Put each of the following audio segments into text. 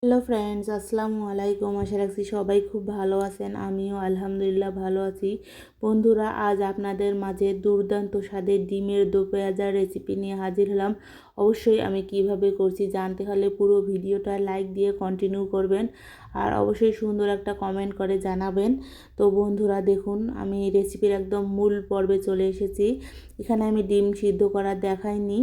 Hello friends, আসসালামু আলাইকুম। আশা রাখছি সবাই খুব ভালো আছেন। আমিও আলহামদুলিল্লাহ ভালো আছি। বন্ধুরা, আজ আপনাদের মাঝে দুর্দান্ত স্বাদের ডিমের দো পেঁয়াজার রেসিপি নিয়ে হাজির হলাম। অবশ্যই আমি কিভাবে করছি জানতে হলে পুরো ভিডিওটা লাইক দিয়ে কন্টিনিউ করবেন, আর অবশ্যই সুন্দর একটা কমেন্ট করে জানাবেন। তো বন্ধুরা দেখুন, আমি এই রেসিপির একদম মূল পর্বে চলে এসেছি। এখানে আমি ডিম সিদ্ধ করা দেখাইনি,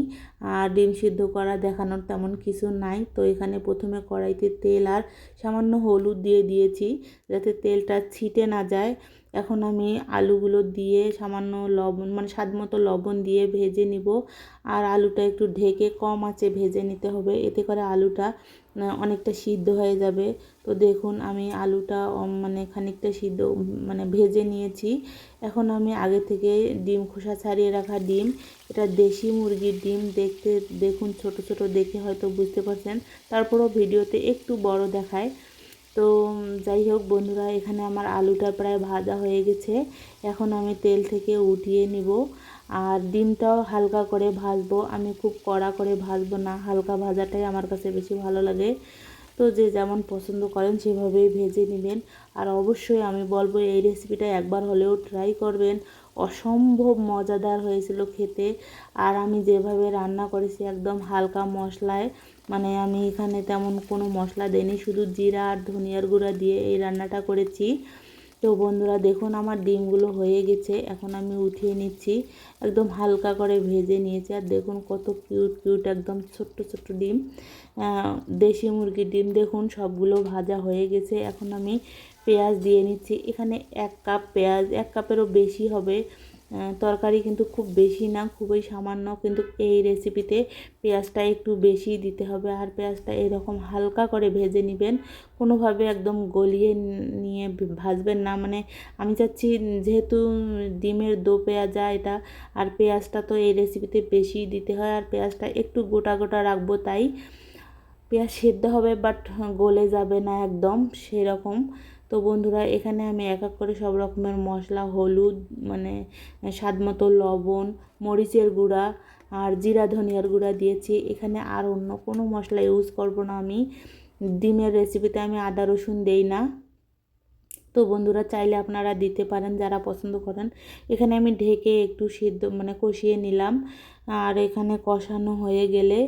আর ডিম সিদ্ধ করা দেখানোর তেমন কিছু নাই। তো এখানে প্রথমে কড়াইতে তেল আর সামান্য হলুদ দিয়ে দিয়েছি, যাতে তেলটা ছিটে না যায়। এখন আমি আলুগুলো দিয়ে সামান্য লবণ, মানে স্বাদ মতো লবণ দিয়ে ভেজে নিব। আর আলুটা একটু ঢেকে কম আঁচে ভেজে নিতে হবে, এতে করে আলুটা অনেকটা সিদ্ধ হয়ে যাবে। তো দেখুন, আমি আলুটা মানে খানিকটা সিদ্ধ মানে ভেজে নিয়েছি। এখন আমি আগে থেকে ডিম খোসা ছাড়িয়ে রাখা ডিম, এটা দেশি মুরগির ডিম, দেখতে দেখুন ছোট ছোট দেখে হয়তো বুঝতে পারছেন, তারপরও ভিডিওতে একটু বড় দেখায়। তো যাই হোক বন্ধুরা, এখানে আমার আলুটা প্রায় ভাজা হয়ে গেছে। এখন আমি তেল থেকে উঠিয়ে নিব। আর ডিমটাও হালকা করে ভাজবো, আমি খুব কড়া করে ভাজবো না, হালকা ভাজাটাই আমার কাছে বেশি ভালো লাগে। তো যে যেমন পছন্দ করেন সেভাবেই ভেজে নেবেন। আর অবশ্যই আমি বলবো এই রেসিপিটা একবার হলেও ট্রাই করবেন। অসম্ভব মজাদার হয়েছিল খেতে। আর আমি যেভাবে রান্না করেছি একদম হালকা মশলায়, মানে আমি এখানে তেমন কোনো মশলা দেইনি, শুধু জিরা আর ধনিয়ার গুঁড়া দিয়ে এই রান্নাটা করেছি। তো বন্ধুরা দেখুন, আমার ডিমগুলো হয়ে গেছে, এখন আমি উঠিয়ে নিচ্ছি। একদম হালকা করে ভেজে নিয়েছি। আর দেখুন কত কিউট কিউট একদম ছোট্ট ছোট্ট ডিম, দেশি মুরগির ডিম। দেখুন সবগুলো ভাজা হয়ে গেছে। এখন আমি পেঁয়াজ দিয়ে নিচ্ছি। এখানে 1 কাপ পেঁয়াজ, 1 কাপেরও বেশি হবে। তরকারি কিন্তু খুব বেশি না, খুবই সামান্য, কিন্তু এই রেসিপিতে পেঁয়াজটা একটু বেশি দিতে হবে। আর পেঁয়াজটা এরকম হালকা করে ভেজে নেবেন, কোনোভাবে একদম গলিয়ে নিয়ে ভাজবেন না। মানে আমি চাচ্ছি, যেহেতু ডিমের দো পেঁয়াজা এটা, আর পেঁয়াজটা তো এই রেসিপিতে বেশি দিতে হয়, আর পেঁয়াজটা একটু গোটা গোটা রাখবো, তাই পেঁয়াজ সেদ্ধ হবে বাট গলে যাবে না একদম সেরকম। তো বন্ধুরা, এখানে আমি এক এক করে সব রকমের মশলা, হলুদ, মানে স্বাদ মতো লবণ, মরিচের গুঁড়া আর জিরা ধনিয়ার গুঁড়া দিয়েছি। এখানে আর অন্য কোনো মশলা ইউজ করব না আমি। ডিমের রেসিপিতে আমি আদা রসুন দেই না। তো বন্ধুরা, চাইলে আপনারা দিতে পারেন যারা পছন্দ করেন। এখানে আমি ঢেকে একটু সিদ্ধ মানে কষিয়ে নিলাম। আর এখানে কষানো হয়ে গেলে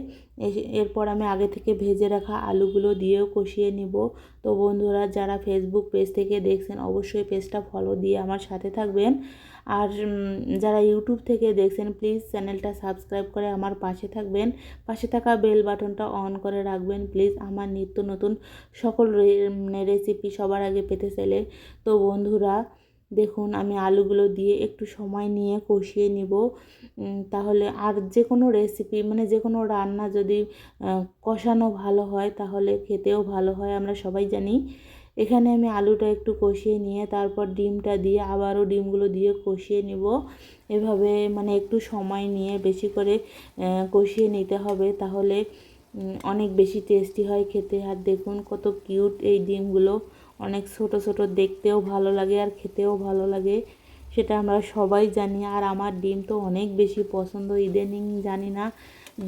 এরপর আমি আগে থেকে ভেজে রাখা আলুগুলো দিয়েও কষিয়ে নিব। তো বন্ধুরা, যারা ফেসবুক পেজ থেকে দেখছেন অবশ্যই পেজটা ফলো দিয়ে আমার সাথে থাকবেন। আর যারা ইউটিউব থেকে দেখছেন প্লিজ চ্যানেলটা সাবস্ক্রাইব করে আমার পাশে থাকবেন। পাশে থাকা বেল বাটনটা অন করে রাখবেন প্লিজ, আমার নিত্য নতুন সকল রেসিপি সবার আগে পেতে চাইলে। তো বন্ধুরা দেখুন, আমি আলুগুলো দিয়ে একটু সময় নিয়ে কষিয়ে নিব। তাহলে আর যে কোনো রেসিপি, মানে যে কোনো রান্না যদি কষানো ভালো হয় তাহলে খেতেও ভালো হয়, আমরা সবাই জানি। এখানে আমি আলুটা একটু কষিয়ে নিয়ে তারপর ডিমটা দিয়ে আবারও ডিমগুলো দিয়ে কষিয়ে নিব। এভাবে মানে একটু সময় নিয়ে বেশি করে কষিয়ে নিতে হবে, তাহলে অনেক বেশি টেস্টি হয় খেতে। আর দেখুন কত কিউট এই ডিমগুলো, অনেক ছোট ছোট, দেখতেও ভালো লাগে আর খেতেও ভালো লাগে, সেটা আমরা সবাই জানি। আর আমার ডিম তো অনেক বেশি পছন্দ, ইদানিং জানি না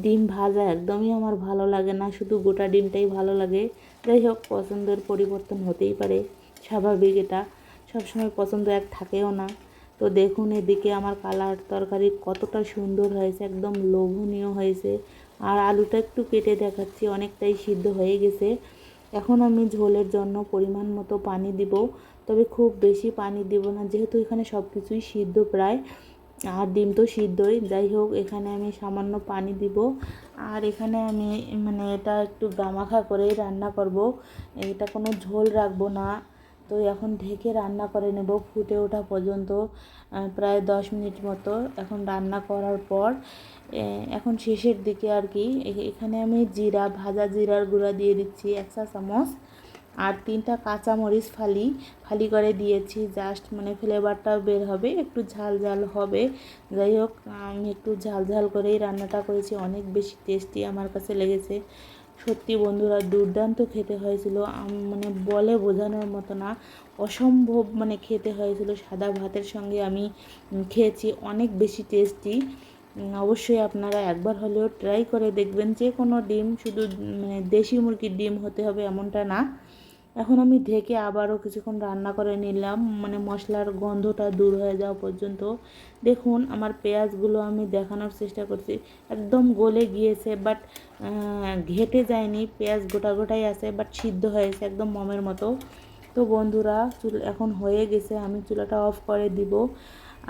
ডিম ভাজা একদমই আমার ভালো লাগে না, শুধু গোটা ডিমটাই ভালো লাগে। যাই হোক, পছন্দের পরিবর্তন হতেই পারে, স্বাভাবিক, এটা সবসময় পছন্দ এক থাকেও না। তো দেখুন এদিকে আমার কালার তরকারি কতটা সুন্দর হয়েছে, একদম লোভনীয় হয়েছে। আর আলুটা একটু কেটে দেখাচ্ছি, অনেকটাই সিদ্ধ হয়ে গেছে। এখন আমি ঝোলের জন্য পরিমাণ মতো পানি দিব, তবে খুব বেশি পানি দিব না, যেহেতু এখানে সব কিছুই সিদ্ধ প্রায়, আর ডিম তো সিদ্ধই। যাই হোক, এখানে আমি সামান্য পানি দিব। আর এখানে আমি মানে এটা একটু গামাখা করেই রান্না করব, এটা কোনো ঝোল রাখবো না। তো এখন ঢেকে রান্না করে নেব ফুটে ওঠা পর্যন্ত, প্রায় 10 মিনিট মতো। এখন রান্না করার পর এখন শেষের দিকে আর কি, এখানে আমি জিরা, ভাজা জিরার গুঁড়া দিয়ে দিচ্ছি 1 চা চামচ। আর 3টা কাঁচামরিচ ফালি ফালি করে দিয়েছি, জাস্ট মানে ফ্লেভারটাও বের হবে, একটু ঝাল ঝাল হবে। যাই হোক, আমি একটু ঝাল ঝাল করেই রান্নাটা করেছি, অনেক বেশি টেস্টি আমার কাছে লেগেছে। সত্যি বন্ধুরা, দুর্দান্ত খেতে হয়েছিল, মানে বলে বোঝানোর মতো না, অসম্ভব মানে খেতে হয়েছিল। সাদা ভাতের সঙ্গে আমি খেয়েছি, অনেক বেশি টেস্টি। অবশ্যই আপনারা একবার হলেও ট্রাই করে দেখবেন। যে কোনো ডিম শুধু মানে দেশি মুরগির ডিম হতে হবে এমনটা না। এখন আমি ঢেকে আবারও কিছুক্ষণ রান্না করে নিলাম, মানে মশলার গন্ধটা দূর হয়ে যাওয়া পর্যন্ত। দেখুন আমার পেঁয়াজগুলো আমি দেখানোর চেষ্টা করছি, একদম গলে গিয়েছে, বাট ঘেটে যায়নি, পেঁয়াজ গোটা গোটাই আছে, বাট সিদ্ধ হয়েছে একদম মমের মতো। তো বন্ধুরা এখন হয়ে গেছে, আমি চুলাটা অফ করে দিব।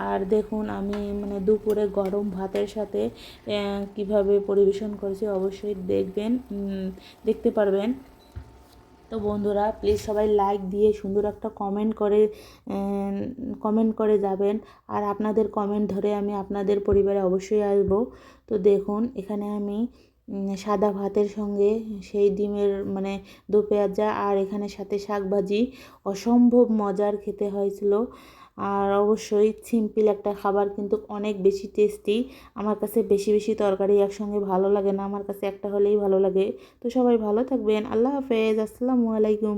আর দেখুন আমি মানে দুপুরে গরম ভাতের সাথে কিভাবে পরিবেশন করেছি অবশ্যই দেখতে পারবেন। তো বন্ধুরা প্লিজ সবাই লাইক দিয়ে সুন্দর একটা কমেন্ট করে যাবেন। আর আপনাদের কমেন্ট ধরে আমি আপনাদের পরিবারে অবশ্যই আসবো। তো দেখুন এখানে আমি সাদা ভাতের সঙ্গে সেই ডিমের মানে দো পেঁয়াজা, আর এখানে সাথে শাক ভাজি, অসম্ভব মজার খেতে হয়েছিল। আর অবশ্যই সিম্পল একটা খাবার কিন্তু অনেক বেশি টেস্টি। আমার কাছে বেশি বেশি তরকারি একসঙ্গে ভালো লাগে না, আমার কাছে একটা হলেই ভালো লাগে। তো সবাই ভালো থাকবেন, আল্লাহ হাফেজ, আসসালামু আলাইকুম।